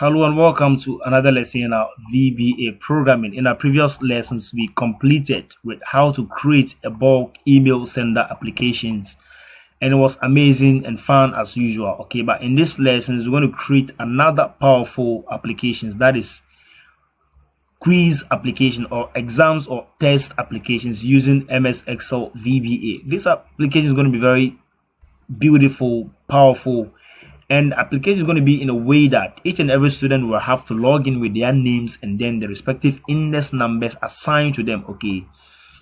Hello and welcome to another lesson in our VBA programming. In our previous lessons, we completed with how to create a bulk email sender applications, and it was amazing and fun as usual. Okay, but in this lesson, we're going to create another powerful applications, that is quiz application or exams or test applications using MS Excel VBA. This application is going to be very beautiful, powerful, and the application is going to be in a way that each and every student will have to log in with their names and then the respective index numbers assigned to them. Okay,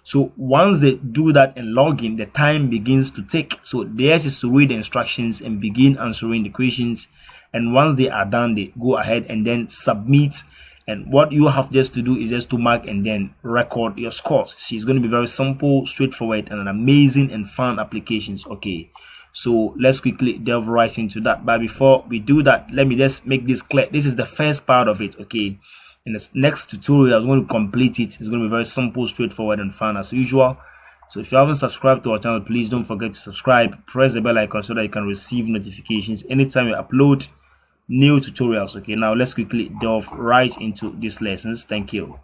so once they do that and log in, the time begins to tick. So theirs is to read the instructions and begin answering the questions, and once they are done, they go ahead and then submit. And what you have just to do is just to mark and then record your scores. See, it's going to be very simple, straightforward, and an amazing and fun applications. Okay, so let's quickly delve right into that. But before we do that, let me just make this clear. This is the first part of it. Okay, in this next tutorial, I'm going to complete it. It's going to be very simple, straightforward, and fun as usual. So if you haven't subscribed to our channel, please don't forget to subscribe. Press the bell icon so that you can receive notifications anytime we upload new tutorials. Okay, now let's quickly delve right into these lessons. Thank you.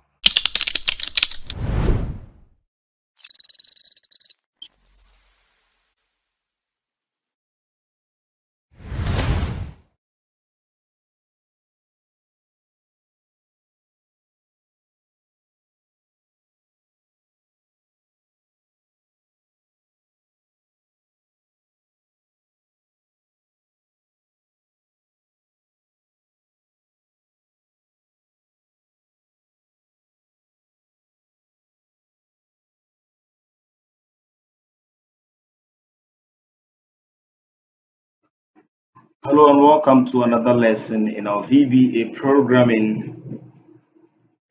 Hello and welcome to another lesson in our VBA programming.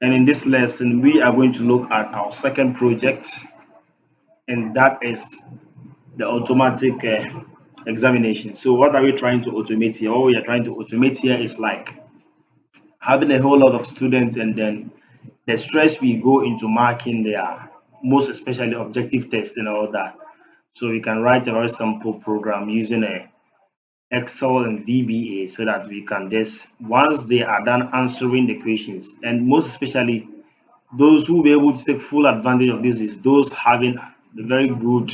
And in this lesson, we are going to look at our second project, and that is the automatic examination. So what are we trying to automate here? What we are trying to automate here is like having a whole lot of students, and then the stress we go into marking their most especially objective test and all that. So we can write a very simple program using a Excel and VBA so that we can just, once they are done answering the questions, and most especially those who will be able to take full advantage of this is those having very good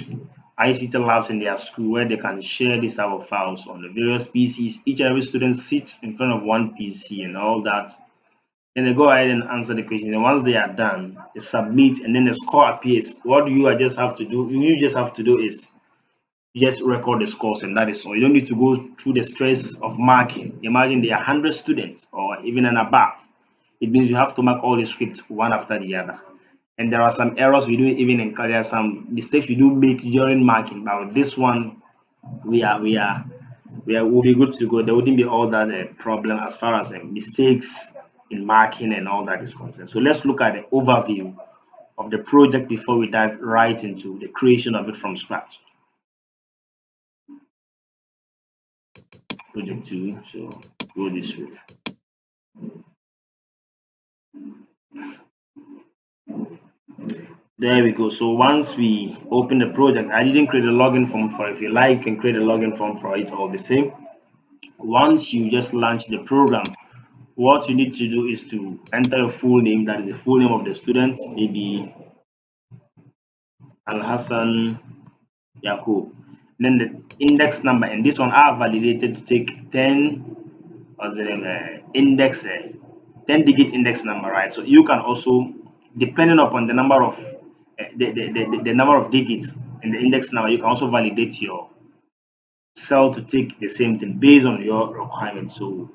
ICT labs in their school where they can share this type of files on the various PCs. Each and every student sits in front of one PC and all that. Then they go ahead and answer the question. And once they are done, they submit and then the score appears. What do you just have to do? You just have to do is just record the scores, and that is all. You don't need to go through the stress of marking. Imagine there are 100 students or even and above. It means you have to mark all the scripts one after the other. And there are some errors we do even encounter, there are some mistakes we do make during marking. But with this one, we'll be good to go. There wouldn't be all that problem as far as mistakes in marking and all that is concerned. So let's look at the overview of the project before we dive right into the creation of it from scratch. Project 2, so go this way. There we go. So once we open the project, I didn't create a login form for it. If you like, you can create a login form for it all the same. Once you just launch the program, what you need to do is to enter your full name, that is the full name of the student, maybe Al Hassan Yakub. Then the index number, and this one I validated to take 10 as the index 10-digit index number, right? So you can also, depending upon the number of the number of digits in the index number, you can also validate your cell to take the same thing based on your requirement. So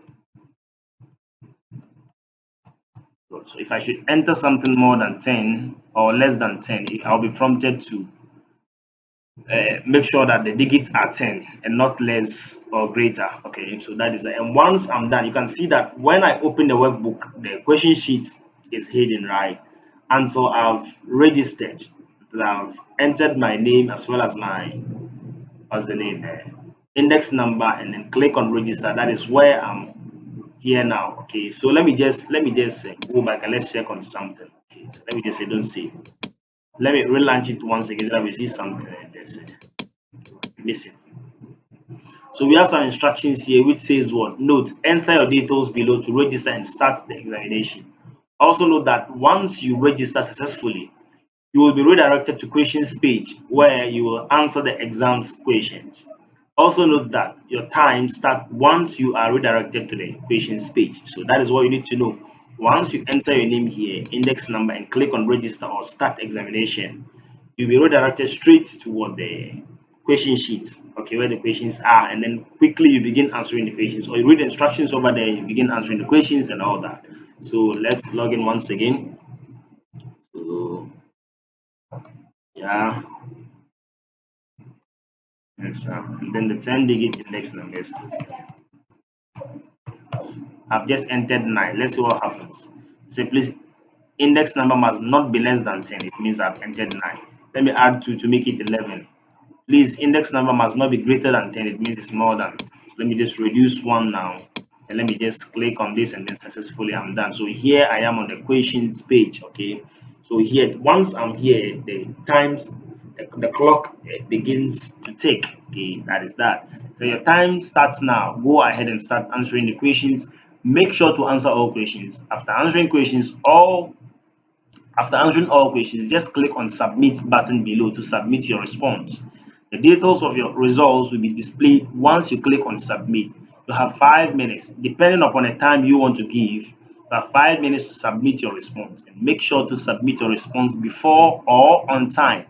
if I should enter something more than 10 or less than 10, I'll be prompted to make sure that the digits are 10 and not less or greater. Okay, so that is it. And once I'm done, you can see that when I open the workbook, the question sheet is hidden, right? Until I've registered, I've entered my name as well as my index number, and then click on register. That is where I'm here now. Okay, so let me just go back and let's check on something. Okay, so let me just say don't save. Let me relaunch it once again so that we see something. There's missing. So we have some instructions here which says what? Note, enter your details below to register and start the examination. Also note that once you register successfully, you will be redirected to questions page where you will answer the exam's questions. Also note that your time starts once you are redirected to the questions page. So that is what you need to know. Once you enter your name here, index number, and click on register or start examination, you'll be redirected straight toward the question sheet, okay, where the questions are, and then quickly you begin answering the questions, or you read the instructions over there, you begin answering the questions and all that. So let's log in once again. So yeah, yes, and then the 10-digit index numbers. I've just entered 9. Let's see what happens. Say please, index number must not be less than 10. It means I've entered 9. Let me add 2 to make it 11. Please, index number must not be greater than 10. It means it's more than. Let me just reduce 1 now. And let me just click on this, and then successfully I'm done. So here I am on the questions page. Okay. So here, once I'm here, the clock begins to tick. Okay, that is that. So your time starts now. Go ahead and start answering the questions. Make sure to answer all questions. After answering all questions, just click on submit button below to submit your response. The details of your results will be displayed once you click on submit. You have 5 minutes, depending upon the time you want to give. You have 5 minutes to submit your response, and make sure to submit your response before or on time.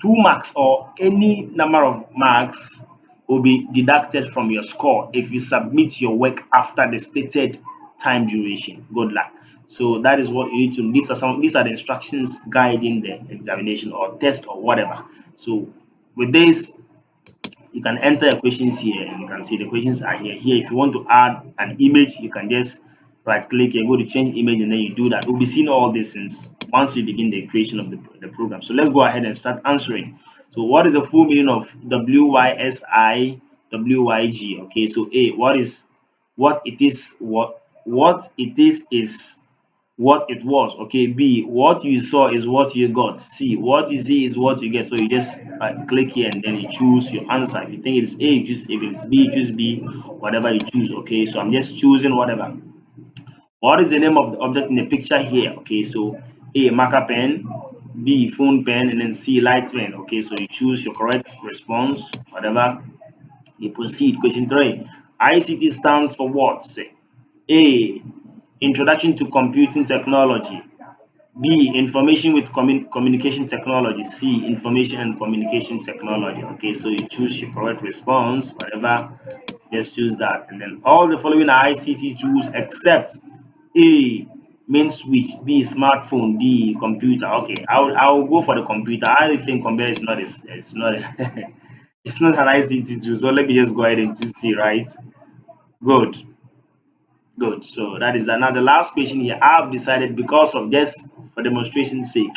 2 marks or any number of marks will be deducted from your score if you submit your work after the stated time duration. Good luck. So that is what you need to. These are the instructions guiding the examination or test or whatever. So with this, you can enter your questions here, and you can see the questions are here. If you want to add an image, you can just right click here, go to change image, and then you do that. We'll be seeing all these things once we begin the creation of the program. So let's go ahead and start answering. So what is the full meaning of WYSI WYG? Okay, so A, what it is, what it is what it was. Okay, B, what you saw is what you got. C, what you see is what you get. So you just click here, and then you choose your answer. If you think it's A, you choose. If it's B, you choose B. Whatever you choose. Okay, so I'm just choosing whatever. What is the name of the object in the picture here? Okay, so A, marker pen, B, phone pen, and then C, light pen. Okay, so you choose your correct response. Whatever, you proceed. Question 3, ICT stands for what? Say A, Introduction to Computing Technology. B, Information with Communication Technology. C, Information and Communication Technology. Okay, so you choose your correct response, whatever, just choose that. And then all the following are ICT tools except A, main switch, B, smartphone, D, computer. Okay, I'll go for the computer. I think computer is not it's not it's not an ICT tool. So let me just go ahead and choose C, right? Good. Good. So that is another last question here. I've decided, because of just for demonstration's sake,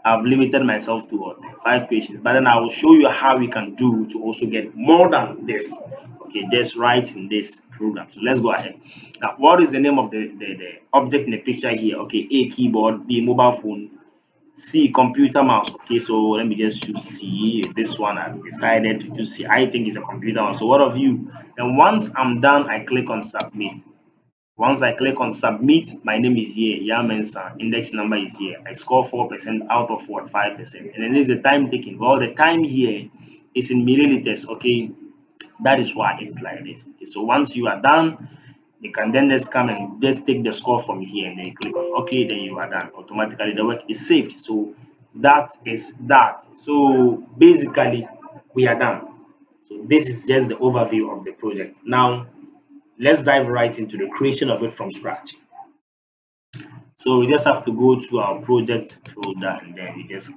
I've limited myself to what, 5 questions. But then I will show you how we can do to also get more than this. Okay, just right in this program. So let's go ahead. Now, what is the name of the object in the picture here? Okay, A, keyboard, B, mobile phone, C, computer mouse. Okay, so let me just choose C. This one I've decided to choose C. I think it's a computer mouse. So what of you? And once I'm done, I click on submit. Once I click on submit, my name is here, Yamensa, index number is here. I score 4% out of what, 5%. And then there's the time taken. Well, the time here is in milliliters, okay? That is why it's like this. Okay, so once you are done, you can then just come and just take the score from here, and then you click on okay, then you are done. Automatically the work is saved. So that is that. So basically we are done. So this is just the overview of the project. Now let's dive right into the creation of it from scratch. So we just have to go to our project folder, and then we just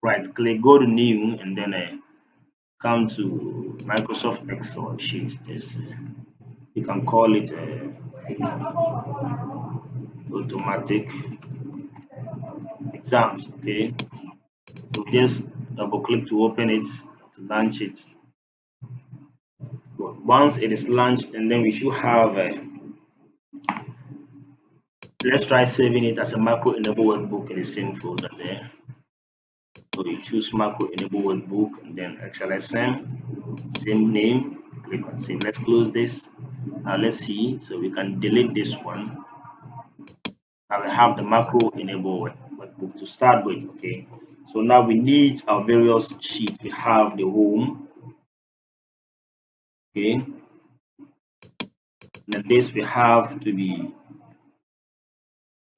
right click, go to new, and then come to Microsoft Excel sheet. Just you can call it automatic exams. Okay, so just double click to open it, to launch it. But once it is launched, and then we should have let's try saving it as a macro enable workbook in the same folder there. So you choose macro enable workbook, and then XLSM, same name, click on save. Let's close this. Now let's see. So we can delete this one. Now we have the macro enable workbook to start with. Okay. So now we need our various sheets. We have the home. Okay. And then this we have to be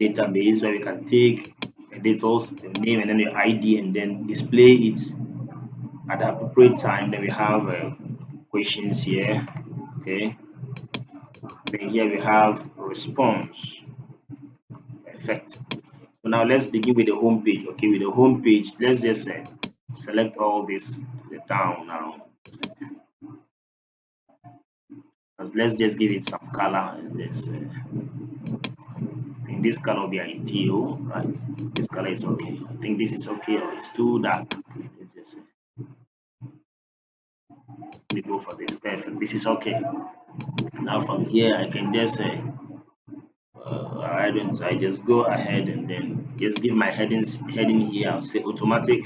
database where we can take the details, the name, and then the ID, and then display it at the appropriate time. Then we have questions here. Okay. Then here we have response. Perfect. So now let's begin with the home page. Okay, with the home page, let's just select all this down now. Let's just give it some color. This I think this color will be ideal, right? This color is okay. I think this is okay, or it's too dark. Okay, let's just let me go for this. Perfect. This is okay. Now from here, I can just I just go ahead and then just give my heading here. I'll say automatic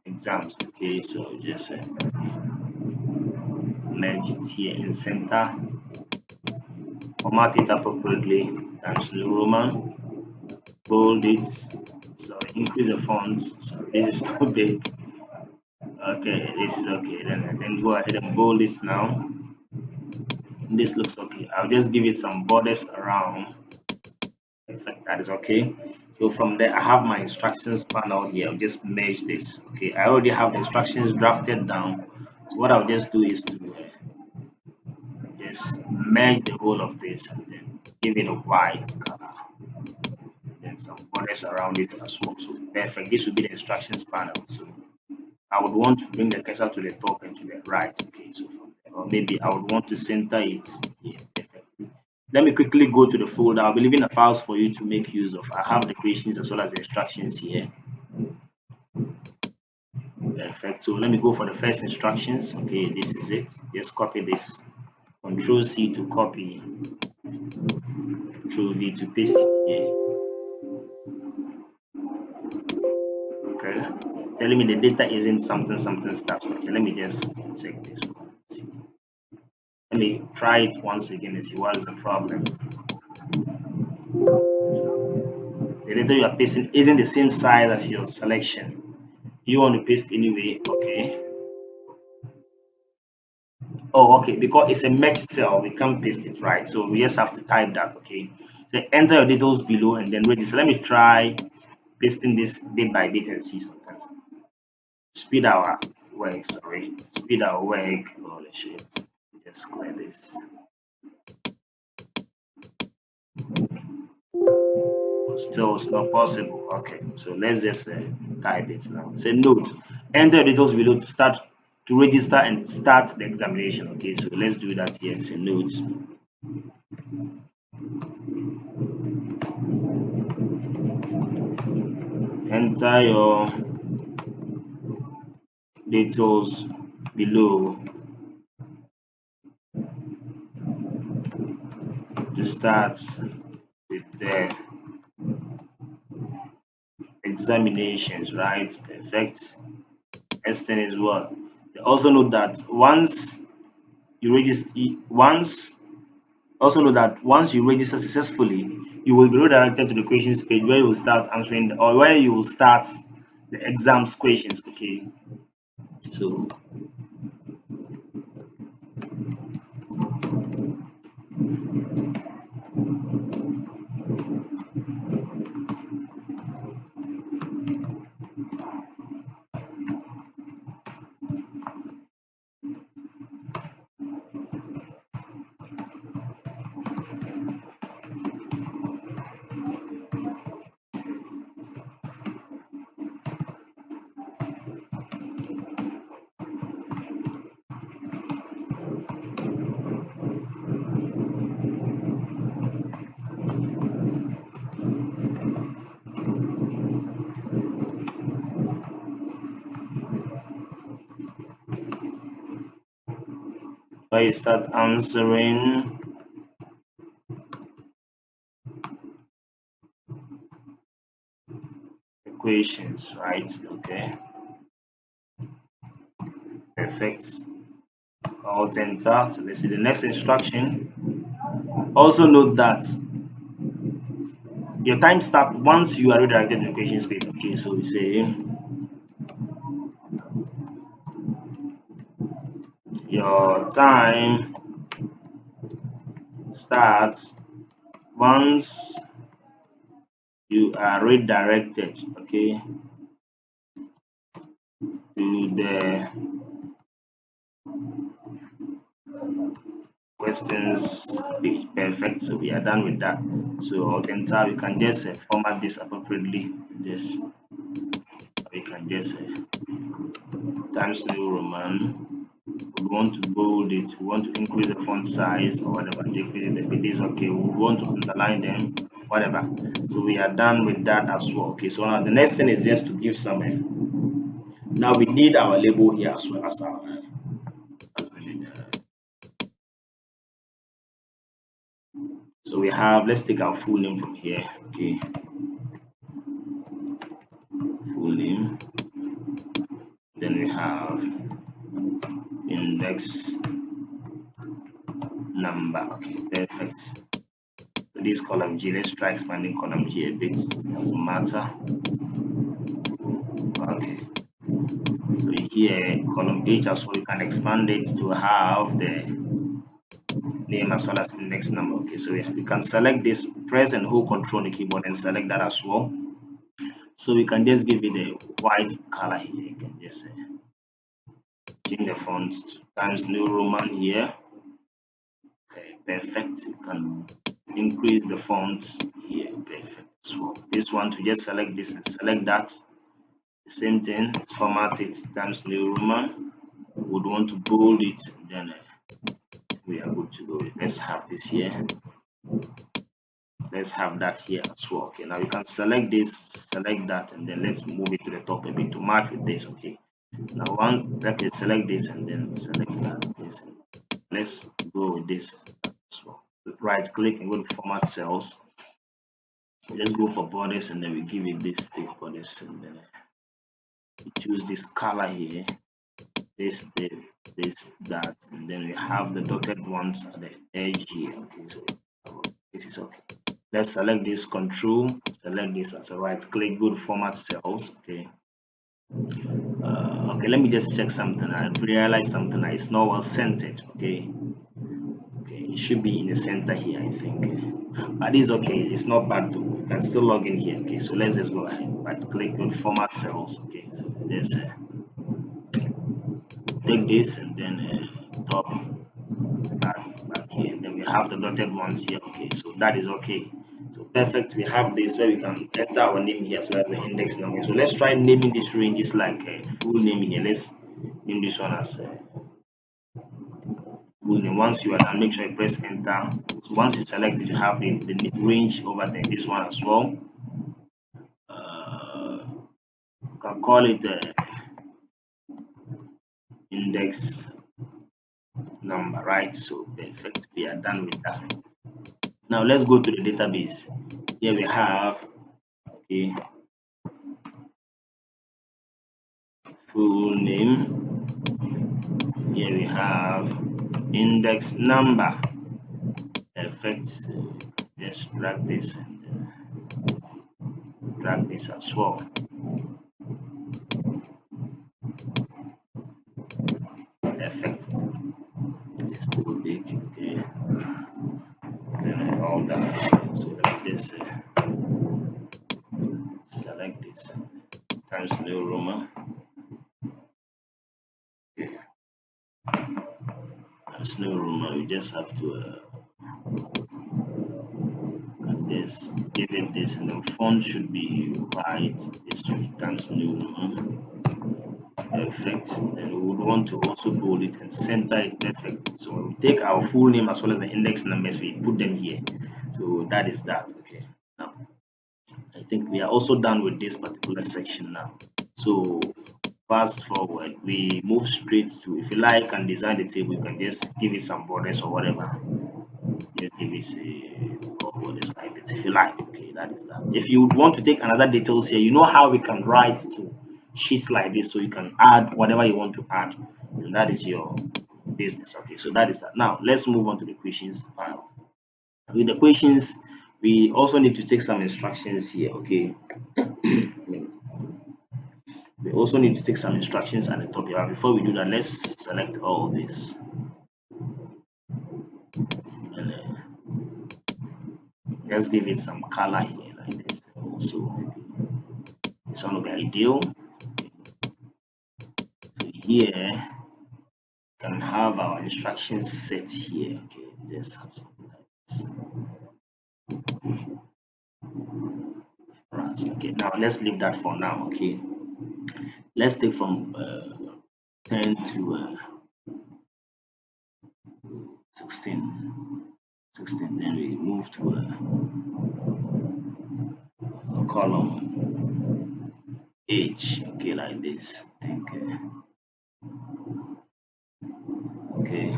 exams. Okay, so just merge it here in center, format it appropriately, Times New Roman, bold it, sorry, increase the font. Sorry, this is too big. Okay, this is okay. Then go ahead and bold this now. This looks okay. I'll just give it some borders around. Perfect, that is okay. So from there, I have my instructions panel here. I'll just merge this. Okay, I already have the instructions drafted down. So what I'll just do is to just merge the whole of this and then give it a white color. Then some borders around it as well. So perfect. This will be the instructions panel. So I would want to bring the cursor to the top and to the right. Okay, so from there, or maybe I would want to center it here perfectly. Let me quickly go to the folder. I'll be leaving the files for you to make use of. I have the creations as well as the instructions here. Perfect. So let me go for the first instructions. Okay, this is it. Just copy this. Control C to copy. Control V to paste it here. Okay. Telling me the data isn't something stuff. Okay, let me just check this one. Let me try it once again and see what is the problem. The data you are pasting isn't the same size as your selection. You want to paste anyway, okay. Oh, okay, because it's a merged cell, we can't paste it, right? So we just have to type that, okay. So enter your details below and then register. Let me try pasting this bit by bit and see something. Speed our work, sorry. Speed our work. Holy shit. Just clear this. Still, it's not possible. Okay, so let's just type it now. Say note, enter details below to register and start the examination. Okay, so let's do that here. Say note. Enter your details below to start with the examinations, right? Perfect. Next thing is what? Also note that once you register successfully, you will be redirected to the questions page where you will start answering or where you will start the exams questions. Okay, so where you start answering the questions, right? Okay. Perfect. Alt enter. So let's see the next instruction. Also note that your time start once you are redirected to the question script. Okay, so we say your time starts once you are redirected, okay, to the questions page. Perfect. So we are done with that. So Alt enter. We can just format this appropriately. This we can just Times New Roman. We want to bold it. We want to increase the font size or whatever. Decrease it. If it is okay, we want to underline them, whatever. So we are done with that as well. Okay. So now the next thing is just to give some. Now we need our label here as well as our. So we have. Let's take our full name from here. Okay. Full name. Then we have index number. Okay, perfect. So this column G, let's try expanding column G a bit. Doesn't matter. Okay. So here column H as well, you can expand it to have the name as well as index number. Okay, so we can select this, press and hold Control on the keyboard and select that as well. So we can just give it a white color here. You can just change the font to Times New Roman here. Okay, perfect. You can increase the font here. Perfect. So this one to just select this and select that. The same thing. Let's format it Times New Roman. We would want to bold it. Then we are good to go. Let's have this here. Let's have that here as well. Okay, now you can select this, select that, and then let's move it to the top a bit to match with this. Okay, now select this and then select that. This. Let's go with this as well. Right click and go to format cells. So let's go for borders and then we give it this thick borders and then we choose this color here. This, that, and then we have the dotted ones at the edge here. Okay, so this is okay. Let's select this control, select this as a right click, go to format cells. Okay. Okay, let me just check something. I realized something. It's not well centered. Okay. Okay, it should be in the center here, I think. But it's okay. It's not bad though. You can still log in here. Okay, so let's just go ahead. Right click, go to format cells. Okay, so let's take this and then top back here. Then we have the dotted ones here. Okay, so that is okay. So perfect. We have this where we can enter our name here as well as the index number. So let's try naming this ranges like a full name here. Let's name this one as full name. Once you are done, make sure you press enter. So once you select it, you have the range over there. This one as well. You can call it index number, right? So perfect. We are done with that. Now let's go to the database. Here we have full name. Here we have index number. Perfect. Let's drag this and drag this as well. Perfect. This is too big. Okay. Then all that. So let me just select this. Times New Roman. Okay. Times New Roman. We just have to this, give it this, and the font should be white. This should be Times New Roman. Perfect. And we would want to also bold it and center it. Perfect. So we take our full name as well as the index numbers, we put them here. So that is that. Okay. Now I think we are also done with this particular section now. So fast forward, we move straight to, if you like and design the table, you can just give it some borders or whatever. Just give it a borders like this if you like. Okay, that is that. If you want to take another details here, you know how we can write to sheets like this, so you can add whatever you want to add. that is your business. Okay, so that is that. Now let's move on to the questions file. With the questions, we also need to take some instructions here. Okay, we also need to take some instructions at the top here. Before we do that, let's select all of this, and let's give it some color here like this. Also, maybe this one will be ideal. So here can have our instructions set here. Okay, just have something like this. Right, okay, now let's leave that for now. Okay, let's take from 10 to 16, then we move to a column age. Okay, like this. I think okay.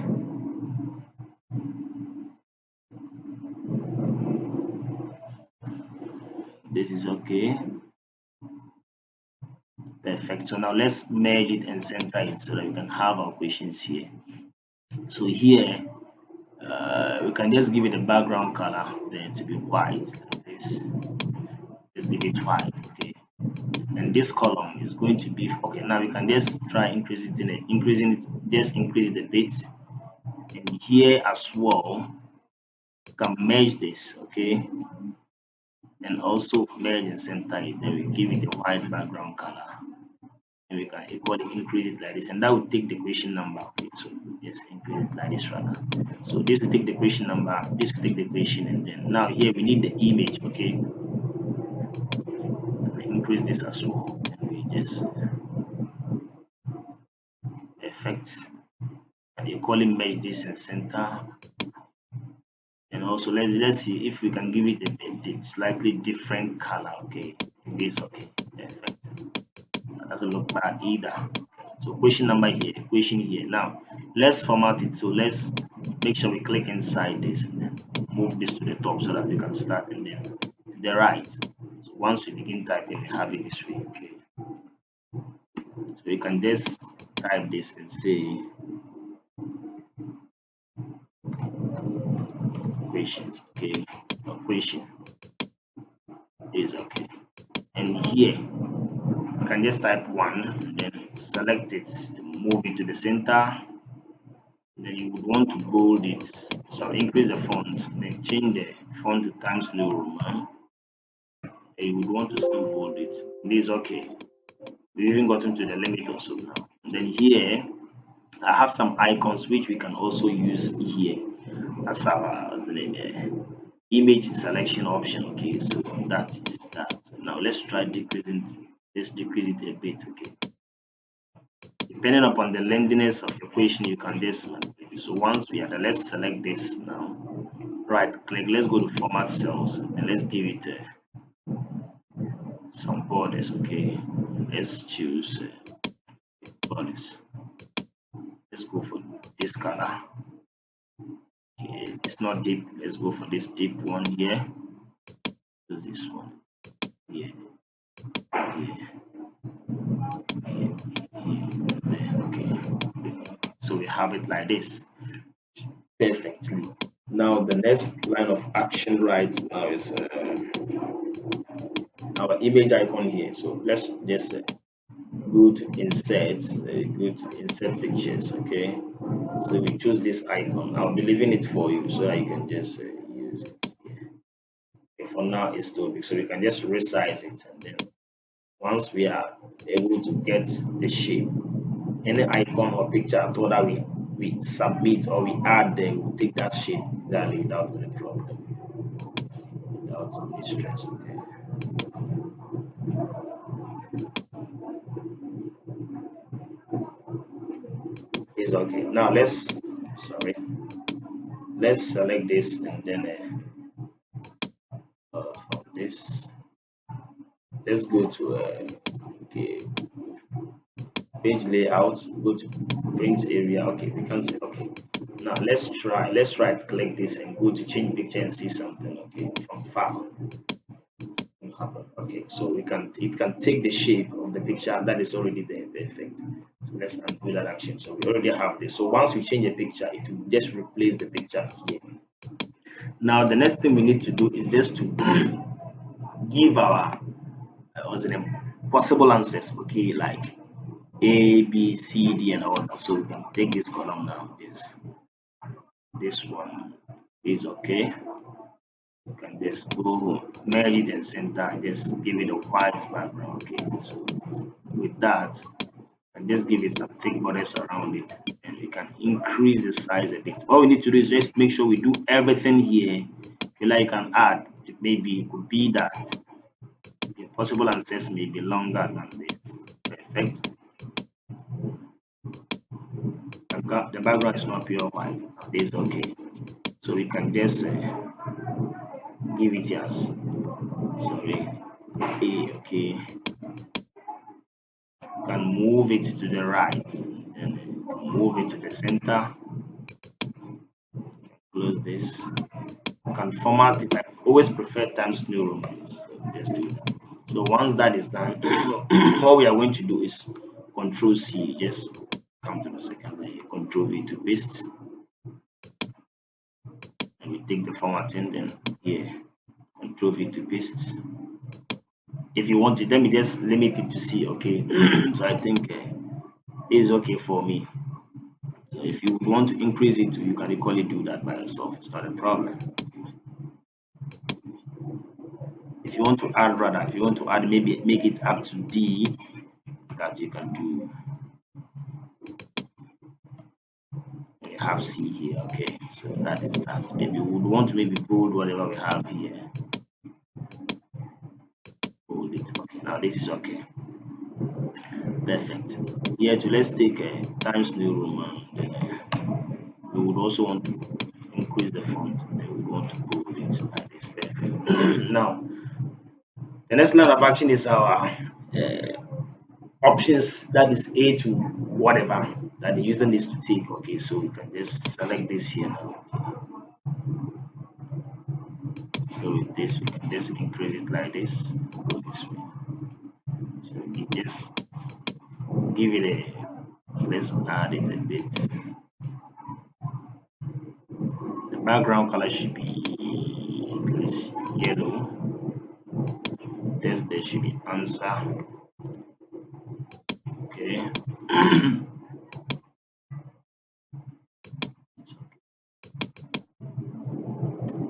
This is okay. Perfect. So now let's merge it and center it so that we can have our questions here. So here we can just give it a background color then to be white like this. Just give it white. Okay, and this column is going to be okay. Now we can just try increasing it, just increase it a bit, and here as well you can merge this. Okay, and also merge and center it, then we give it a white background color, and we can equally increase it like this, and that will take the question number. Okay, so just increase it like this rather. So this will take the question number, this will take the question, and then now here we need the image. Okay, increase this as well, and we just effect and equally merge this and center. And also let's see if we can give it a slightly different color. Okay, this okay, perfect. That doesn't look bad either. So question number here, question here. Now let's format it. So let's make sure we click inside this and then move this to the top so that we can start, and then to the right. So once we begin typing, we have it this way. Okay, so you can just type this and say questions. Okay, question is okay, and here you can just type 1, then select it, move it to the center. Then you would want to bold it, so increase the font, then change the font to Times New Roman, and you would want to still bold it. This is okay. We've even gotten to the limit also now. And then here I have some icons which we can also use here as our image selection option. Okay, so that is that. So now let's try decreasing it. Let's decrease it a bit. Okay, depending upon the lengthiness of your question, you can just manipulate it. So once we are there, let's select this now. Right click, let's go to format cells, and let's give it some borders. Okay, let's choose borders. Let's go for this color. Okay, it's not deep. Let's go for this deep one here. Use this one here. Okay, so we have it like this perfectly. Now the next line of action right now is our image icon here. So let's just go to insert, go to insert pictures. Okay, so we choose this icon. I'll be leaving it for you so that you can just use it. Okay, for now it's too big, so we can just resize it, and then once we are able to get the shape, any icon or picture at all that we submit or we add there, we'll take that shape exactly without any problem, without any stress. Okay, it's okay. Now let's select this, and then from this let's go to okay, page layout, go to print area. Okay, we can say okay. Now let's right click this and go to change picture and see something. Okay, from file. Okay, so it can take the shape of the picture that is already there. Perfect. So let's undo that action. So we already have this. So once we change the picture, it will just replace the picture here. Now the next thing we need to do is just to give our what's the name, possible answers. Okay, like A, B, C, D, and all that. So we can take this column now. This one is okay. You can just go merge it and center and just give it a white background. Okay, so with that, and just give it some thick borders around it, and we can increase the size a bit. All we need to do is just make sure we do everything here. If you like, you can add, maybe it could be that the possible answers may be longer than this. Perfect. The background is not pure white. This is okay. So we can just give it as, sorry, A, okay. You can move it to the right and move it to the center. Close this. You can format it. I always prefer Times New Roman. So just do that. So once that is done, what we are going to do is Control C. Just come to the second line. Control V to paste. And we take the formatting, then here, Control V to paste. If you want it, let me just limit it to C. Okay. So I think it is okay for me. So if you want to increase it, you can equally do that by yourself. It's not a problem. If you want to add, rather, if you want to add, maybe make it up to D, that you can do. We have C here. Okay, so that is that. Maybe we would want to maybe bold whatever we have here. Bold it. Okay, now this is okay. Perfect. Here too, let's take Times New Roman. We would also want to increase the font, and then we want to bold it like this. Perfect. Now, the next line of action is our options, that is A to whatever that the user needs to take. Okay, so we can just select this here now. So with this, we can just increase it like this, go this way. So we just give it a, let's add it a bit. The background color should be at least yellow. Just there should be answer. Okay.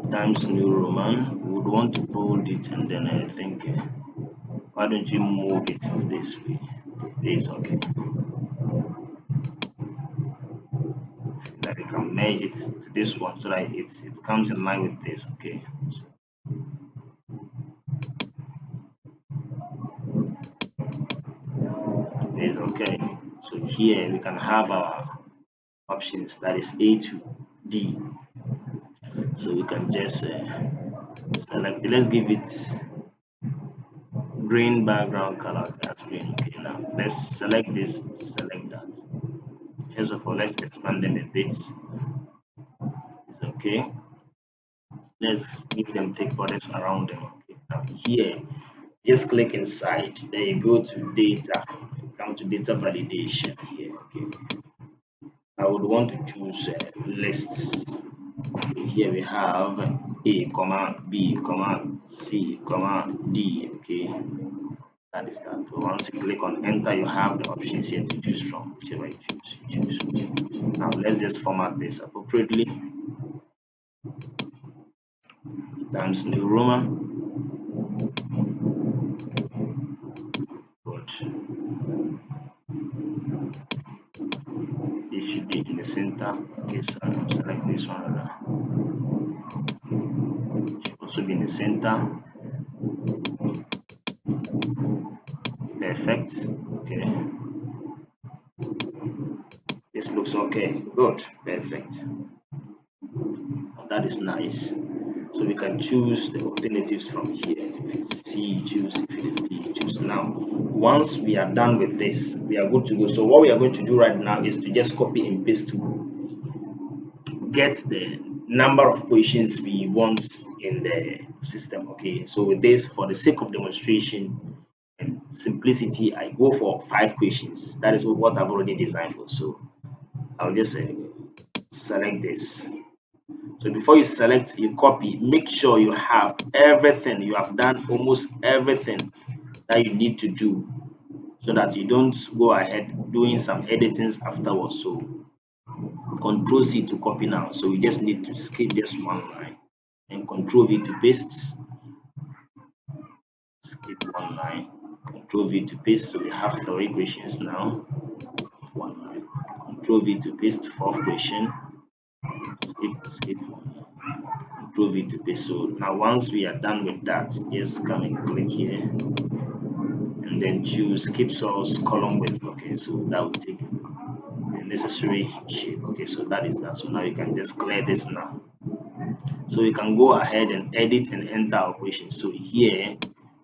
Times New Roman, we would want to bold it, and then I think why don't you move it this way? This, okay. That we can merge it to this one so that it comes in line with this. Okay. So this, okay. So here we can have our options, that is A to D. So we can just select. Let's give it green background color. That's green. Okay. Now let's select this. Select that. First of all, let's expand them a bit. It's okay. Let's give them thick borders around them. Okay. Now here, just click inside. Then you go to data. Come to data validation here. Okay. I would want to choose lists. Here we have A, comma B, comma C, comma D. Okay. That is that. So once you click on enter, you have the options here to choose from. Whichever you choose. Now let's just format this appropriately. Times New Roman. Good. It should be in the center. Okay, so I'll select this one. It should also be in the center. Perfect. Okay. This looks okay. Good. Perfect. That is nice. So we can choose the alternatives from here. If it's C, you choose. If it is D, you choose. Now, once we are done with this, we are good to go. So what we are going to do right now is to just copy and paste to get the number of positions we want in the system. Okay. So with this, for the sake of demonstration, and simplicity, I go for 5 questions. That is what I've already designed for. So I'll just select this. So before you select, you copy, make sure you have everything. You have done almost everything that you need to do, so that you don't go ahead doing some editings afterwards. So Control C to copy now. So we just need to skip this one line and Control V to paste. Skip one line, Control V to paste. So we have 3 questions now. Skip one line, Control V to paste, 4th question. Skip one, Control V to paste. So now once we are done with that, just come and click here and then choose skip source column width. Okay, so that will take the necessary shape. Okay, so that is that. So now you can just clear this now. So you can go ahead and edit and enter our question. So here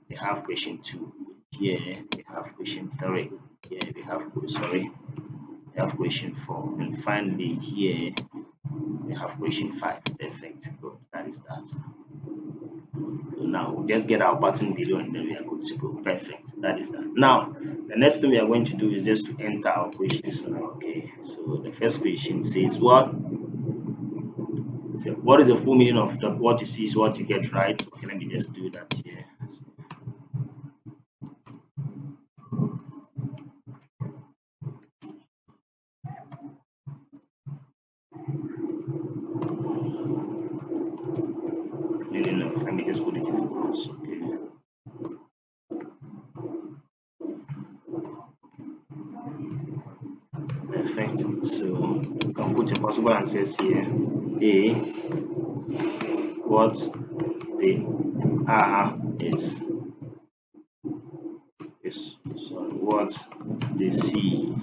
we have question 2. Here we have question 3. Here we have question 4, and finally here we have question 5. Perfect. Good. That is that. So now we'll just get our button below and then we are good to go. Perfect. That is that. Now the next thing we are going to do is just to enter our questions now. Okay, so the first question says what is the full meaning of what you see is what you get, right? Okay, let me just do that here. No, let me just put it in the quotes. Okay. Perfect. So you can put your possible answers here. A, what they are is what they see.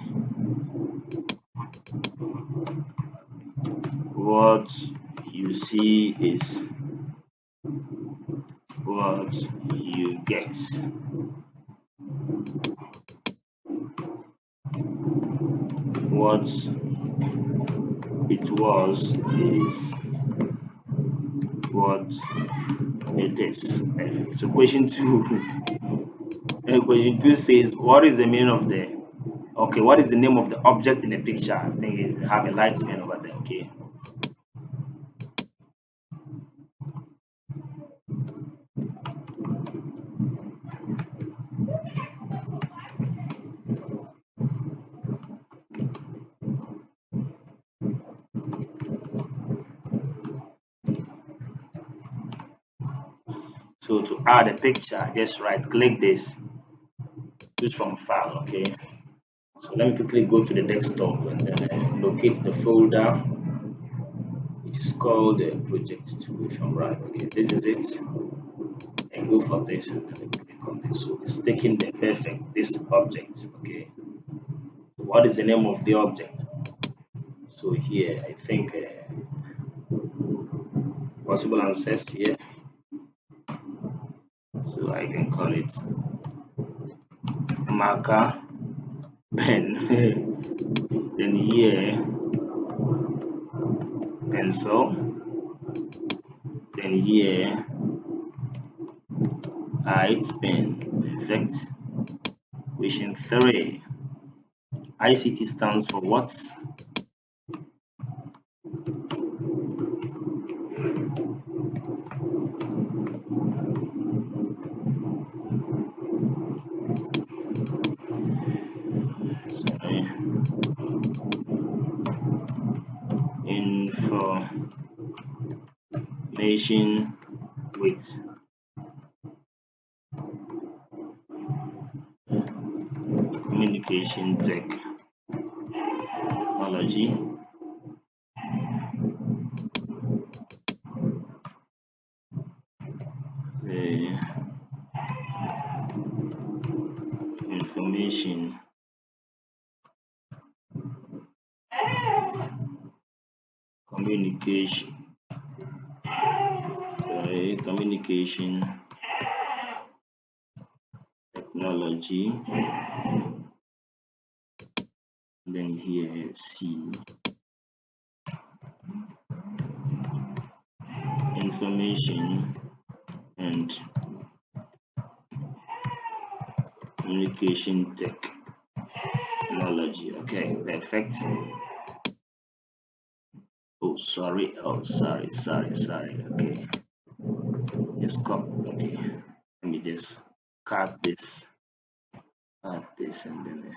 What you see is what you get. What it was is what it is. Perfect. So question 2. Question 2 says, what is the meaning of the what is the name of the object in the picture? I think it have a light scan over there. Okay. So to add a picture, just right click this, choose from file. Okay. So let me quickly go to the desktop and then locate the folder, which is called project 2 if I'm right. Okay, this is it. And go for this and then click on this. So it's taking the perfect this object. Okay. What is the name of the object? So here I think possible answers here. So I can call it marker pen. Then here pencil. Then here height pen. Perfect. Question 3. ICT stands for what? Sorry. Information with communication technology. The information communication technology, then here C, information and communication technology. Okay, perfect. Oh, sorry. Oh, sorry. Okay, just come. Okay, let me just cut this, and then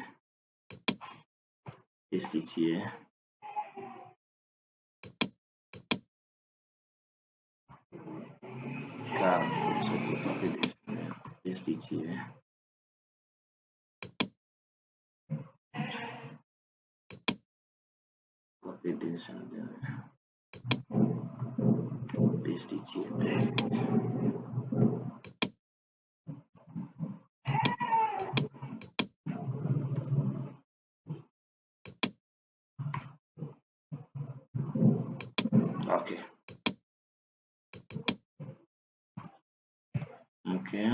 paste it here. Cut this. Okay, copy this, and then paste it here. Copy this, and then paste it here. Perfect. Okay. Okay.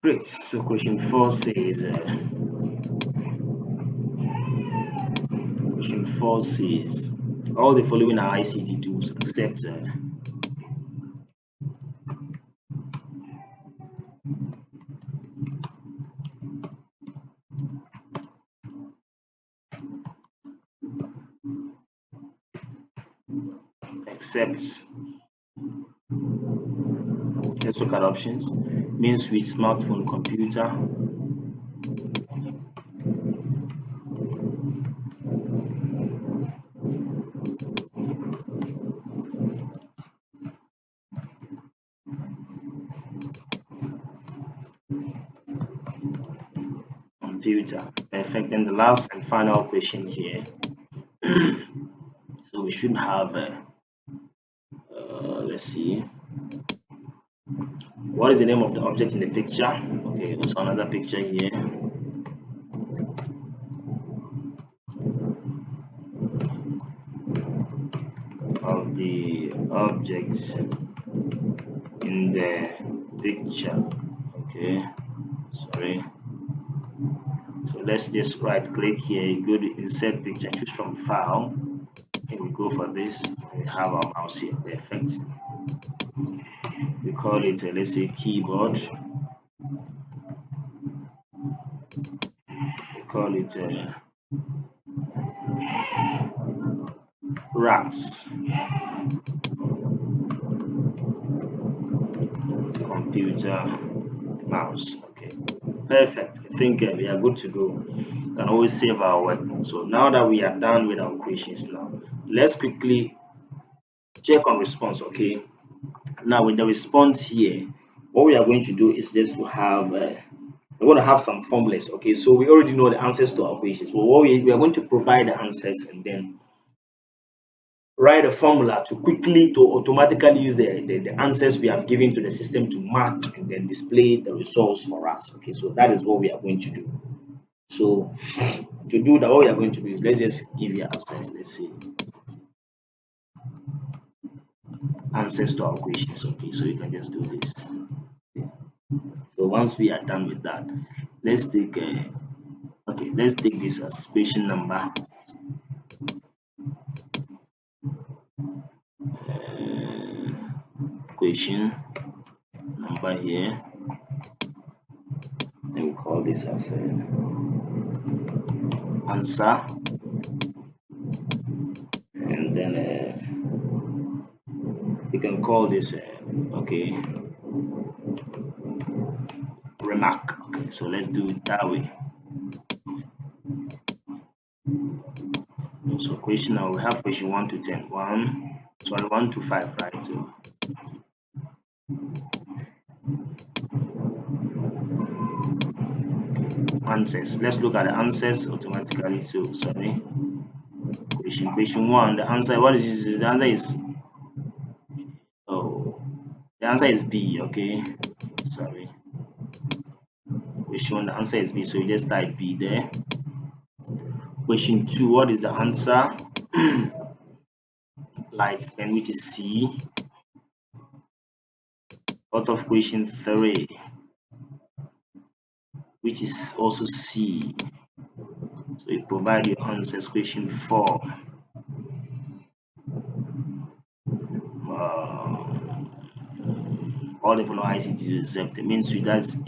Great. So question 4 says, all the following are ICT tools except except. Let's look at options. Main suite, smartphone, computer. Computer. Perfect. And the last and final question here. So we should have, let's see. What is the name of the object in the picture? Okay, there's another picture here. Of the object in the picture. Okay, sorry. So let's just right click here, go to insert picture, choose from file, and we go for this. We have our mouse here. Perfect. We call it let's say keyboard. We call it rats. Computer mouse. Okay, perfect. I think we are good to go. We can always save our work. So now that we are done with our questions, now let's quickly check on response. Okay, now with the response here, what we are going to do is just to have we're going to have some formulas. Okay, so we already know the answers to our questions. So what we are going to provide the answers and then write a formula to automatically use the answers we have given to the system to mark and then display the results for us. Okay, so that is what we are going to do. So to do that, what we are going to do is let's just give you answers. Let's see answers to our questions. Okay, so you can just do this. So once we are done with that, let's take let's take this as question number question number here, and we call this as answer, and then you can call this okay, remark. Okay, so let's do it that way. So question now we have question 1 to 10, 1 to 5, right? So answers, let's look at the answers automatically. So sorry, question 1, the answer, what is this? The answer is the answer is B. Okay, sorry, question 1, the answer is B, so you just type B there. Question 2, what is the answer? Light pen, which is C. Out of question 3, which is also C. So you provide your answers. Question 4, the following ICT to accept? It means that's A.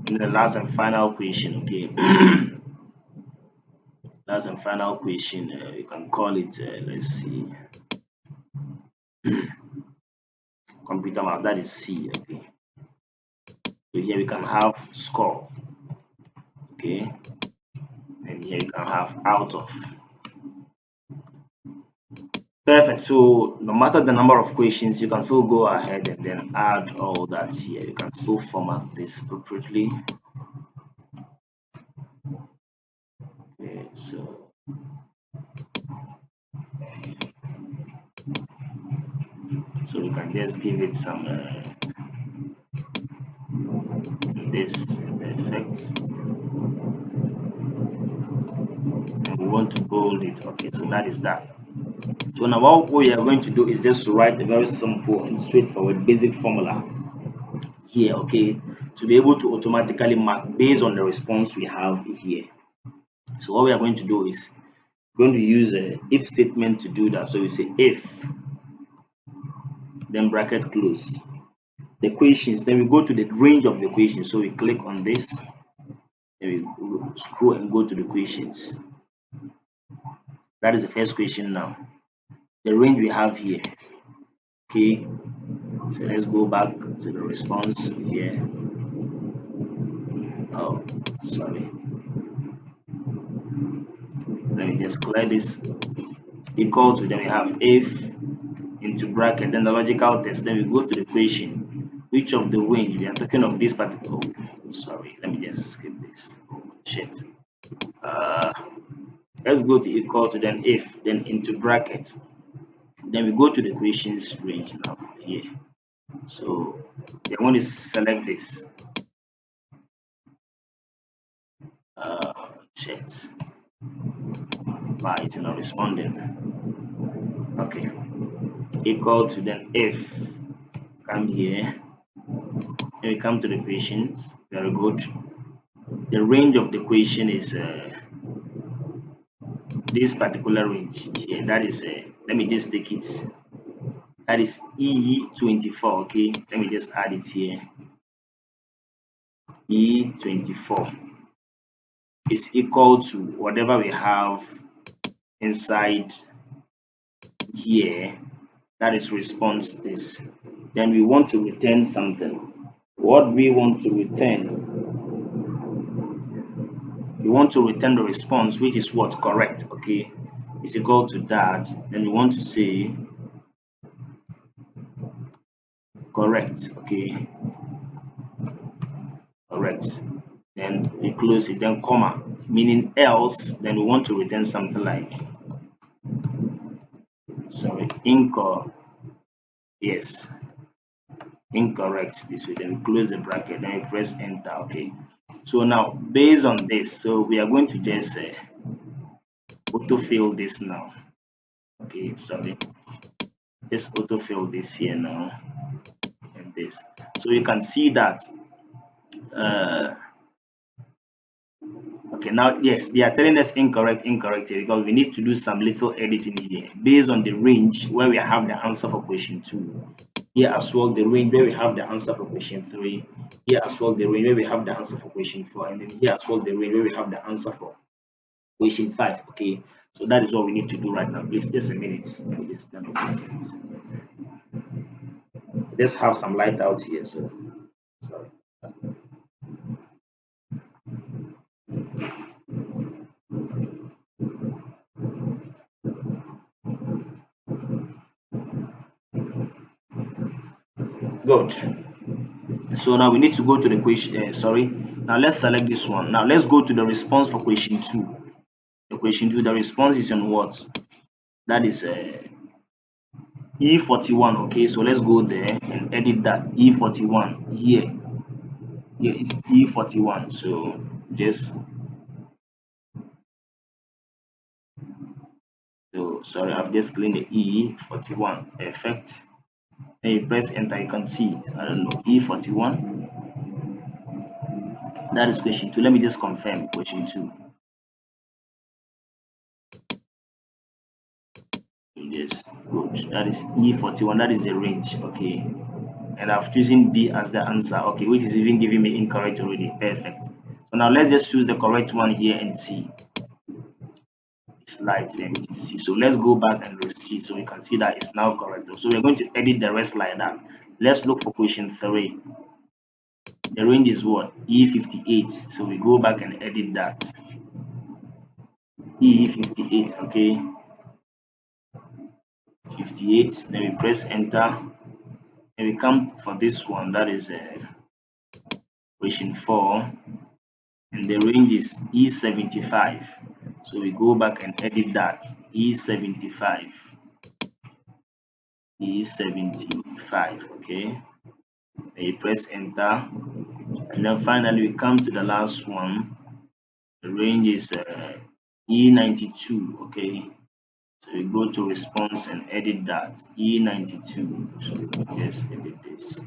And the last and final question, okay. Last and final question, you can call it, let's see, computer math, that is C, okay. So here we can have score, okay, and here you can have out of. Perfect. So no matter the number of questions, you can still go ahead and then add all that here. You can still format this appropriately. Okay, so we can just give it some this effects, and we want to bold it. Okay, so that is that. So now what we are going to do is just to write a very simple and straightforward basic formula here, okay, to be able to automatically mark based on the response we have here. So what we are going to do is going to use a if statement to do that. So we say if, then bracket close, the questions, then we go to the range of the questions. So we click on this, and we scroll and go to the questions. That is the first question now. The range we have here. Okay, so let's go back to the response here. Oh, sorry. Let me just clear this. Equal to, then we have if into bracket, then the logical test. Then we go to the question. Which of the range we are talking of this particular? Oh, sorry. Let me just skip this. Oh, shit. Let's go to equal to, then if, then into bracket. Then we go to the questions range now here. So I want to select this. Shit. Why it's not responding? Okay. Equal to, then if, come here, and we come to the questions. Very good. The range of the question is this particular range here. That is let me just take it. That is E24. Okay, let me just add it here. E24 is equal to whatever we have inside here. That is response this. Then we want to return something. What we want to return? We want to return the response, which is what? Correct. Okay, is equal to that. Then we want to say correct. Okay, correct. Then we close it, then comma, meaning else. Then we want to return something like, sorry, incorrect. Yes, incorrect. This way, then we close the bracket, then we press enter. Okay, so now based on this, so we are going to just autofill this now. Okay, sorry, just autofill this here now, and this. So you can see that okay, now yes, they are telling us incorrect here because we need to do some little editing here based on the range where we have the answer for question 2. Here as well, the range where we have the answer for question 3. Here as well, the range where we have the answer for question 4, and then here as well, the range where we have the answer for question 5. Okay, so that is what we need to do right now. Please, just a minute. Let me just turn off these things. Let's have some light out here. So sorry. Good. So now we need to go to the question. Sorry. Now let's select this one. Now let's go to the response for question 2. The question 2, the response is on what? That is E41. Okay, so let's go there and edit that. E41 here. Here is E41. So just sorry, I've just cleaned the E41 effect. Then you press enter, you can see it. I don't know, E41. That is question 2. Let me just confirm question 2. Yes, good. That is E41. That is the range. Okay. And I've chosen B as the answer. Okay, which is even giving me incorrect already. Perfect. So now let's just choose the correct one here and see. It's light there, which is C. So let's go back and see so we can see that it's now correct. So we're going to edit the rest like that. Let's look for question 3. The range is what? E58. So we go back and edit that. E58, okay. 58. Then we press enter. And we come for this one. That is question 4. And the range is E75. So we go back and edit that. E75. E75, okay. Then you press enter. And then finally we come to the last one. The range is E92, okay. So we go to response and edit that. E92. So just edit this.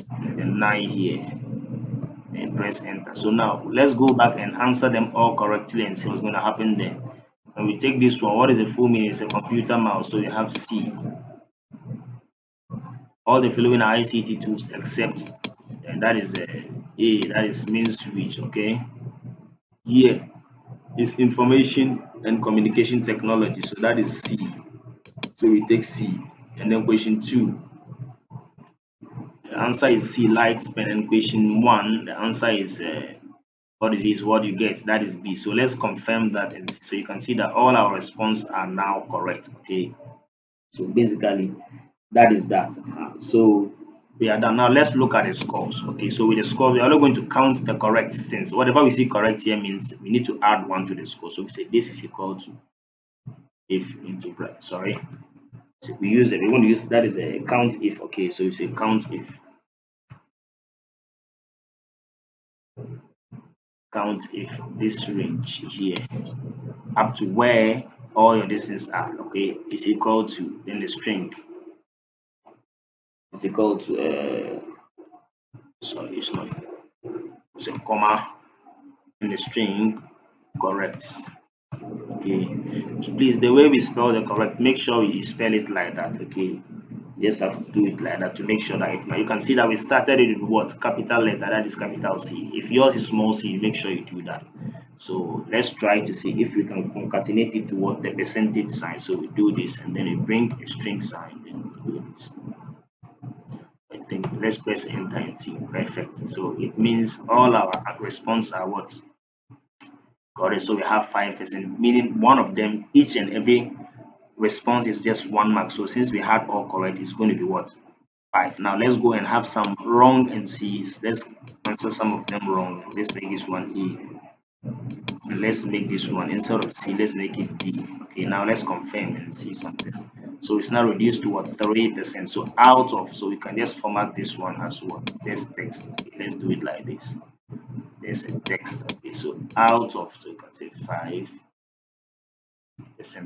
And then 9 here. And press enter. So now let's go back and answer them all correctly and see what's going to happen there. When we take this one, what is the full meaning? It's a computer mouse. So you have C. All the following are ICT tools except, and that is A, that is main switch, okay. Here is information and communication technology, so that is C. So we take C. And then question 2, the answer is C, light pen. And question 1, the answer is what you get, that is B. So let's confirm that and see. So you can see that all our responses are now correct, okay. So basically that is that. So we are done. Now let's look at the scores. Okay, so with the scores, we are only going to count the correct things. Whatever we see correct here means we need to add 1 to the score. So we say this is equal to, if into bracket, sorry. So we use it, we want to use that is a count if. Okay, so you say count if. Count if this range here up to where all your distance are, okay, is equal to, then the string is equal to sorry, it's not, it's a comma, and the string correct. Okay, so please, the way we spell the correct, make sure you spell it like that. Okay, you just have to do it like that to make sure that you can see that we started it with what, capital letter, that is capital C. If yours is small c, make sure you do that. So let's try to see if we can concatenate it to what the percentage sign. So we do this and then we bring a string sign, then we do this. I think let's press enter and see. Perfect. So it means all our response are what, correct. So we have 5%, meaning one of them, each and every response is just 1 mark. So since we had all correct, it's going to be what, 5. Now let's go and have some wrong and see. Let's answer some of them wrong. Let's make this one A. And let's make this one, instead of C, let's make it B. Okay, now let's confirm and see something. So it's now reduced to what, 3%. So out of, so we can just format this one as what, there's text. Okay, let's do it like this. There's a text. Okay, so out of, so you can say 5%.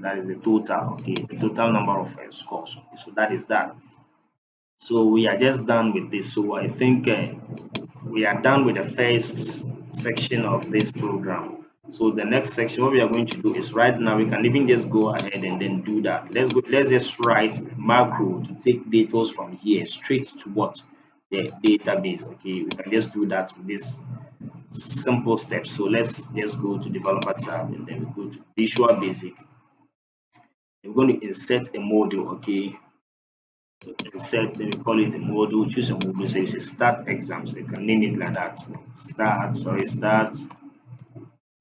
That is the total. Okay, the total number of scores. Okay, so that is that. So we are just done with this. So I think we are done with the first section of this program. So the next section, what we are going to do is, right now we can even just go ahead and then do that. Let's just write macro to take data from here straight to what, the database. Okay, we can just do that with this simple steps. So let's just go to developer tab and then we go to Visual Basic. We're going to insert a module. Okay, so insert, then we call it a module. Choose a module. So you say start exams. So you can name it like that. Start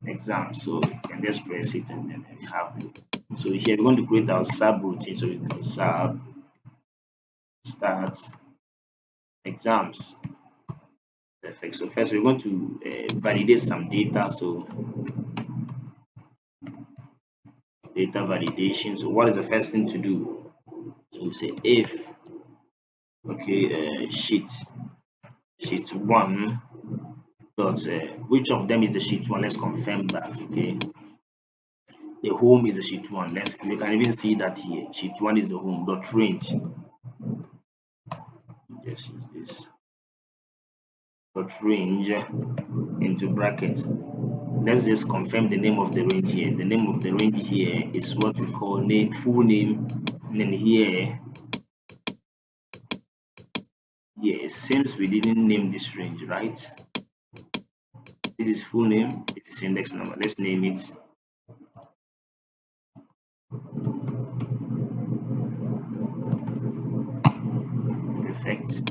exam. So you can just press it and then we have it. So here we're going to create our subroutine. So we can sub start exams. Perfect. So first we're going to validate some data. So data validation. So what is the first thing to do? So we say if, okay, sheet 1 dot which of them is the sheet 1? Let's confirm that. Okay, the home is the sheet 1. We can even see that here, sheet 1 is the home dot range. Just use this dot range into bracket let's just confirm the name of the range here. The name of the range here is what we call name, full name, and then here it seems we didn't name this range, right? This is full name, this is index number. Let's name it. Perfect.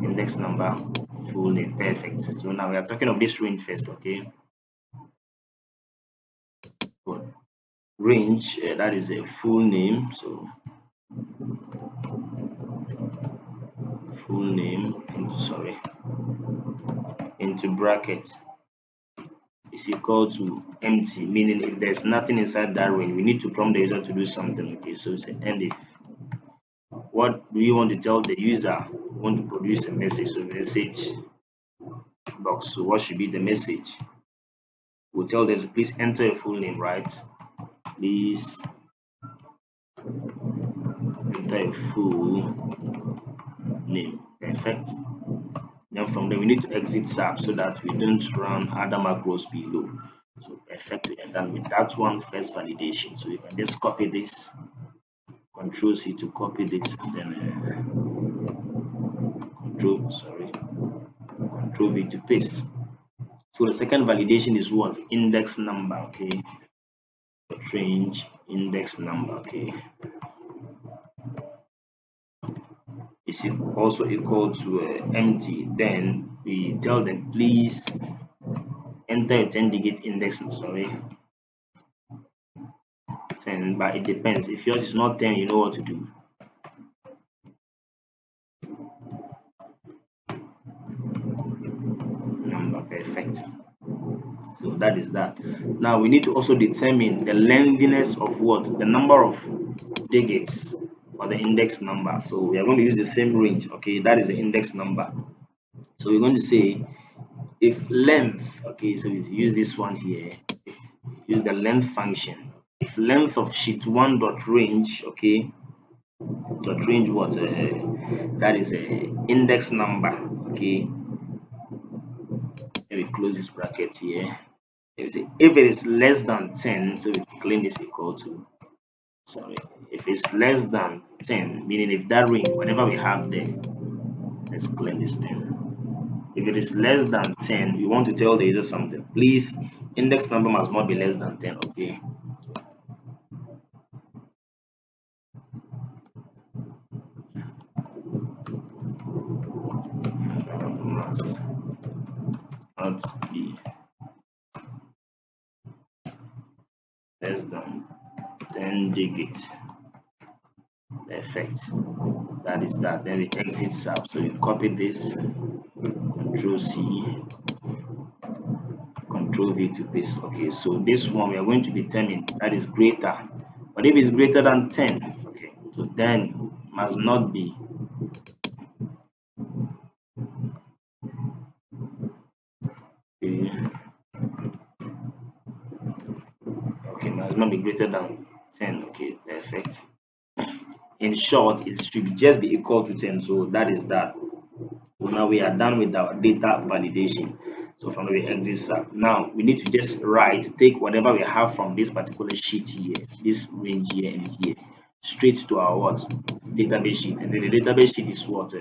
Index number, full name. Perfect. So now we are talking of this range first, okay? Good. Range, that is a full name. So full name into bracket is equal to empty, meaning if there's nothing inside that range, we need to prompt the user to do something. Okay, so it's and if what do you want to tell the user? We want to produce a message, so message box. So what should be the message? We'll tell them, please enter your full name, right? Please enter your full name. Perfect. Then from there we need to exit SAP so that we don't run other macros below. So perfect, we are done with that one first validation. So you can just copy this, Control C to copy this, and then Control V to paste. So the second validation is what? Index number, okay? Range index number, okay? Is also equal to empty. Then we tell them, please enter a 10-digit index, 10, but it depends. If yours is not 10, you know what to do. Number, perfect. So that is that. Now we need to also determine the lengthiness of what? The number of digits or the index number. So we are going to use the same range, okay? That is the index number. So we're going to say if length, okay, so we use this one here, use the length function. If length of sheet 1 dot range, okay, dot range what? That is a index number, okay. Let me close this bracket here. If it is less than 10, so we claim this equal to, if it's less than 10, meaning if that range, whatever we have there, let's claim this 10. If it is less than 10, we want to tell the user something. Please, index number must not be less than 10, okay? Must not be less than 10 digits. Perfect. That is that. Then we exit SAP. So we copy this, Control C, Control V to paste. Okay, so this one we are going to determine that is greater. But if it's greater than 10, okay, so then must not be okay, must not be greater than 10. Okay, perfect. In short, it should just be equal to 10. So that is that. So now we are done with our data validation. So from the exit SAP. Now we need to just take whatever we have from this particular sheet here, this range here and here, straight to our what? Database sheet. And then the database sheet is what?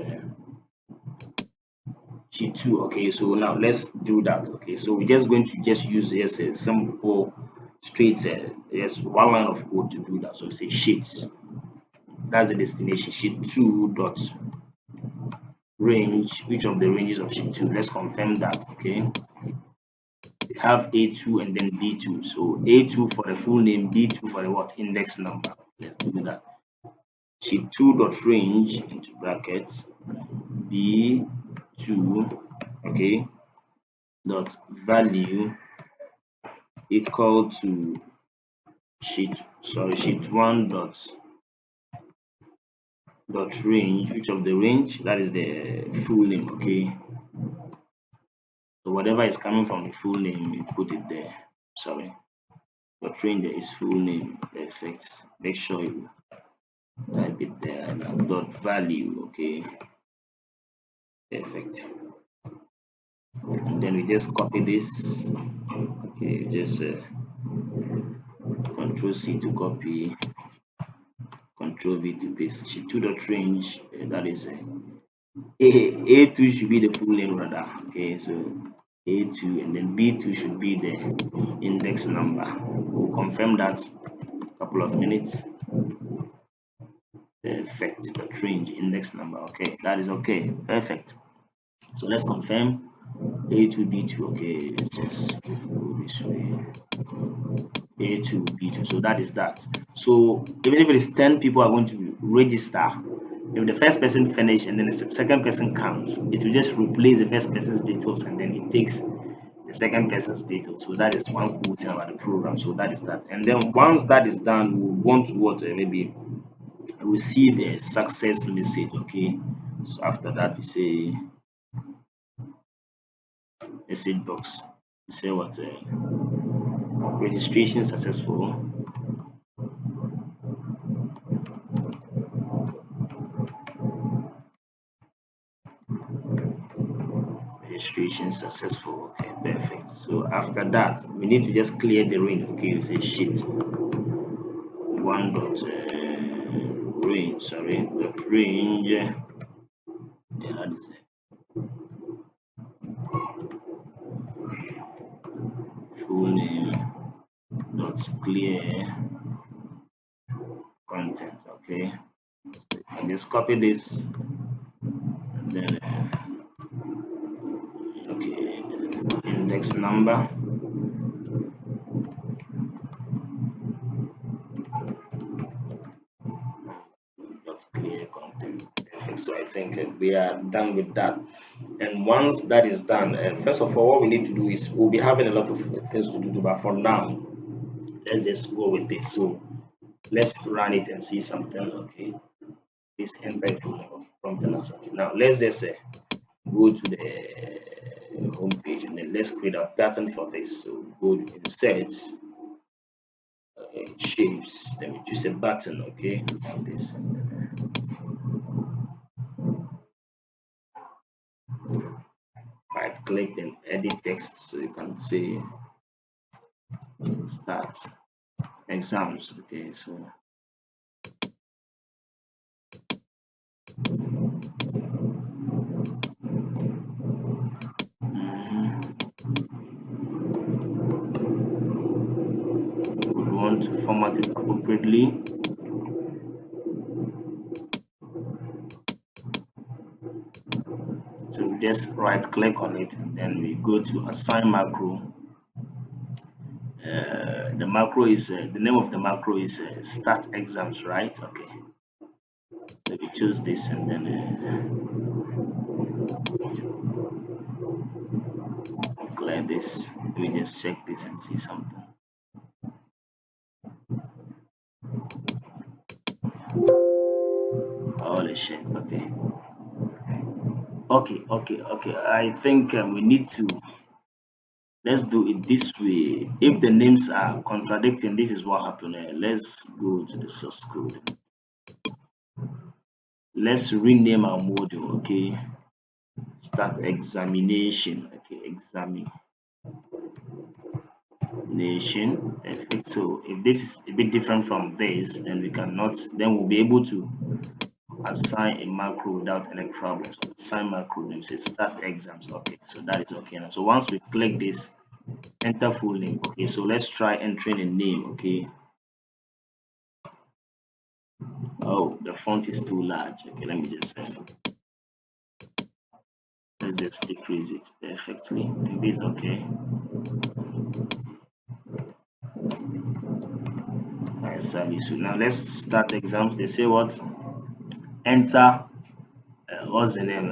Sheet 2. Okay, so now let's do that. Okay, so we're just going to just use just a simple straight just one line of code to do that. So we say sheet. That's the destination, sheet 2 dot range, which of the ranges of sheet 2? Let's confirm that. Okay, we have A2 and then B2. So A2 for the full name, B2 for the what? Index number. Let's do that. Sheet 2 dot range into brackets B2, okay, dot value equal to sheet 1 dot range, which of the range? That is the full name. Okay, so whatever is coming from the full name, you put it there. Dot range there is full name. Perfect. Make sure you type it there. Dot value. Okay, perfect. and then we just copy this. Okay, just Control C to copy, Control V to paste. Sheet 2 dot range, that is A2 should be the full name rather. Okay, so A2, and then B2 should be the index number. We'll confirm that couple of minutes. The effect dot range index number. Okay, that is okay. Perfect. So let's confirm A2 B2. Okay, just go this way. A2 B2. So that is that. So even if it is 10 people are going to register, if the first person finish and then the second person comes, it will just replace the first person's details and then it takes the second person's details. So that is one cool thing about the program. So that is that. And then once that is done, we want to what maybe receive a success message. Okay, so after that we say message box. We say what registration successful. Registration successful. Okay, perfect. So after that, we need to just clear the range. Okay, you say sheet one dot range. Sorry, dot range. Yeah, that is full name dot clear content. Okay, I just copy this and then okay, index number. Not clear content. Perfect. So I think we are done with that. And once that is done, first of all, what we need to do is we'll be having a lot of things to do, but for now, let's just go with this. So let's run it and see something. Okay, this enter to okay, something else. Okay, now let's just go to the home page and then let's create a pattern for this. So go to insert shapes. Then we choose a button. Okay, like this. Right click and edit text, so you can say start exams. Okay, so we want to format it appropriately. So we just right click on it and then we go to assign macro. The macro is the name of the macro is start exams, right? Okay, so we choose this and then clear this. Let me just check this and see something. Holy shit. Okay, okay. I think we need to, let's do it this way. If the names are contradicting, this is what happened. Let's go to the source code. Let's rename our module. Okay, start examination. Okay, examination. Perfect. So if this is a bit different from this, then we cannot, then we'll be able to assign a macro without any problems. So assign macro, then we say start exams. Okay, so that is okay now. So once we click this, enter full name. Okay, so let's try entering a name. Okay, oh, the font is too large. Okay, let me just let's just decrease it perfectly. I think this is okay. Nice, so now let's start exams. They say what? Enter. What's the name?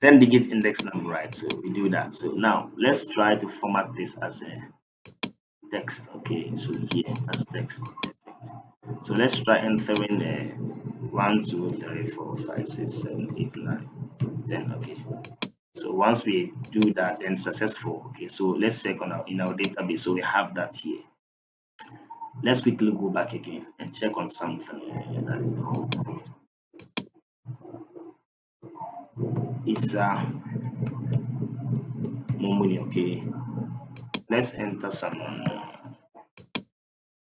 10-digit index number, right? So we do that. So now let's try to format this as a text. Okay, so here as text. Perfect. So let's try entering 1 2 3 4 5 6 7 8 9 10. Okay, so once we do that, then successful. Okay, so let's check on our in our database. So we have that here. Let's quickly go back again and check on something. That is the whole point. Isa Momuni. Okay, let's enter some.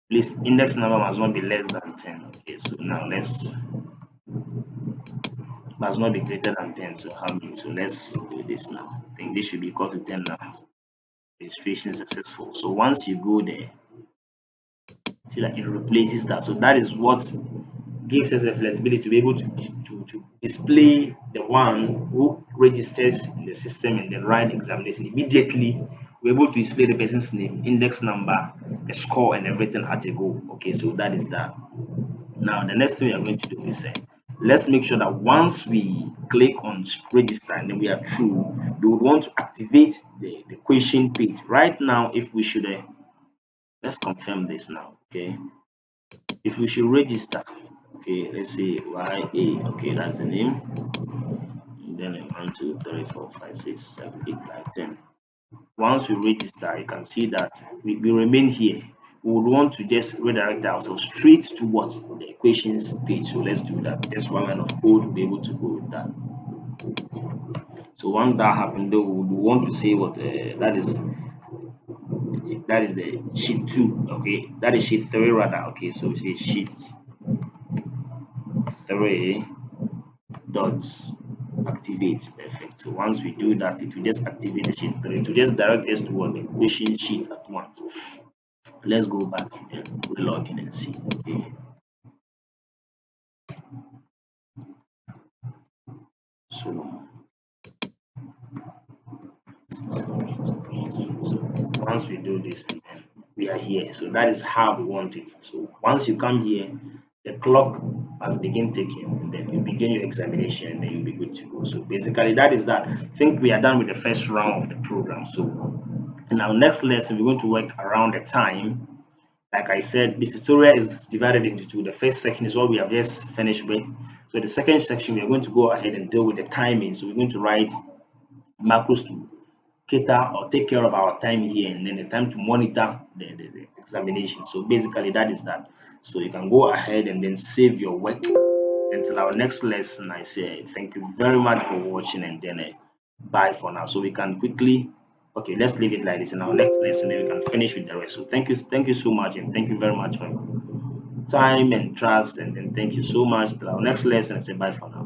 Please, index number must not be less than 10. Okay, so now let's must not be greater than 10. So how many? So let's do this now. I think this should be equal to 10 now. Registration successful. So once you go there, see that it replaces that. So that is what gives us the flexibility to be able to display the one who registers in the system and the right examination immediately. We're able to display the person's name, index number, the score, and everything at a go. Okay, so that is that. Now, the next thing we are going to do is let's make sure that once we click on register and then we are through, we would want to activate the question page. Right now, if we should, let's confirm this now. Okay, if we should register, okay, let's say YA, okay, that's the name. And then 1, 2, 3, 4, 5, 6, 7, 8, 9, 10. Once we register, you can see that we remain here. We would want to just redirect ourselves straight to what the equations page. So let's do that. Just one line of code will be able to go with that. So once that happened, though, we would want to say what that is the sheet 2. Okay, that is sheet 3 rather. Okay, so we say sheet 3 dot activate. Perfect. So once we do that, it will just activate the sheet 3. It will just direct us to what the equation sheet at once. Let's go back and log in and see. Okay, so once we do this, we are here. So that is how we want it. So once you come here, the clock has begin ticking, and then you begin your examination, and then you'll be good to go. So basically, that is that. I think we are done with the first round of the program. So in our next lesson, we're going to work around the time. Like I said, this tutorial is divided into two. The first section is what we have just finished with. So the second section, we are going to go ahead and deal with the timing. So we're going to write macros to cater or take care of our time here, and then the time to monitor the examination. So basically that is that. So you can go ahead and then save your work until our next lesson. I say thank you very much for watching, and then bye for now. So we can quickly, okay, let's leave it like this. In our next lesson then we can finish with the rest. So thank you so much, and thank you very much for your time and trust, and then thank you so much. Till our next lesson, I say bye for now.